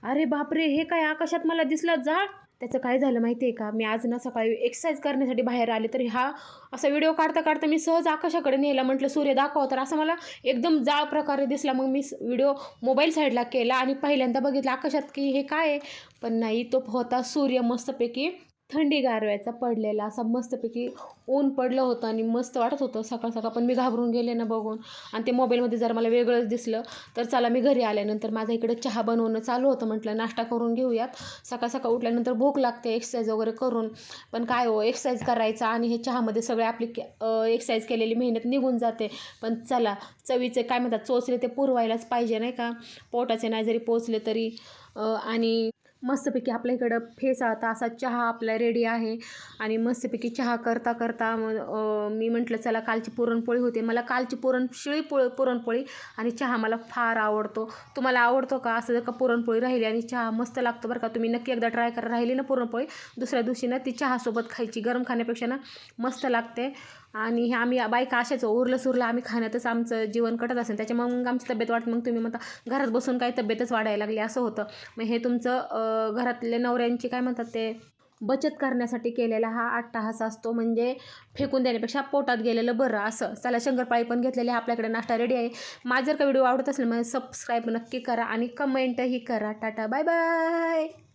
अरे बापरे! हे काय आकाशात मला दिसलं जाळ. त्याचं काय झालं माहिती आहे का? मी आज ना सकाळी एक्सरसाइज करण्यासाठी बाहेर आले, तर हा असा व्हिडिओ काढता-काढता मी सहज आकाशाकडे नेला. म्हटलं सूर्य दाखव, तर असं मला एकदम जाळ प्रकारे दिसला. मग मी व्हिडिओ मोबाईल साईडला केला आणि पहिल्यांदा बघितलं आकाशात, की हे काय आहे? पण नाही, तो होता सूर्य मस्तपैकी थंडी गारव्याचा पडलेला. असा मस्तपैकी ऊन पडलं होतं आणि मस्त वाटत होतं सकाळ-सकाळ. पण मी घाबरून गेले ना बघून आणि ते मोबाईलमध्ये जर मला वेगळंच दिसलं, तर चला मी घरी आल्यानंतर माझं इकडं चहा बनवणं चालू होतं. म्हटलं नाश्ता करून घेऊयात. सकाळ-सकाळ उठल्यानंतर भूक लागते एक्सरसाइज वगैरे करून. पण काय हो, एक्सरसाइज करायचा आणि हे चहामध्ये सगळे आपली एक्सरसाइज केलेली मेहनत निघून जाते. पण चला, चवीचे काय म्हणतात, चोचले ते पुरवायलाच पाहिजे नाही का? पोटाचे नाही जरी पोचले तरी. आणि मस्तपैकी आपल्या इकडं फेसाळता असा चहा आपला रेडी आहे. आणि मस्तपैकी चहा करता करता मग मी म्हटलं चला, कालची पुरणपोळी होते. मला कालची शिळी पुरणपोळी आणि चहा मला फार आवडतो. तुम्हाला आवडतो का? असं जर का पुरणपोळी राहिली आणि चहा मस्त लागतो बरं का. तुम्ही नक्की एकदा ट्राय करा. राहिली ना पुरणपोळी, दुसऱ्या दिवशी ना ती चहासोबत खायची. गरम खाण्यापेक्षा ना मस्त लागते. आणि हे आम्ही बायका अशाच उरलं-सुरलं आम्ही खाण्यातच आमचं जीवन कटत असेल. त्याच्यामुळे मग आमची तब्येत वाढते. मग तुम्ही म्हणता घरात बसून काही तब्येतच वाढायला लागली, असं होतं. मग हे तुमचं घरातले नवऱ्यांची काय म्हणतात ते बचत करण्यासाठी केलेला हा अट्टाहास असतो. म्हणजे फेकून देण्यापेक्षा पोटात गेलेलं बरं असं. चला, शंकरपाळी पण घेतलेली आहे, आपल्याकडे नाश्ता रेडी आहे. माझं जर का व्हिडिओ आवडत असेल, मग सबस्क्राईब नक्की करा आणि कमेंटही करा. Tata, bye bye.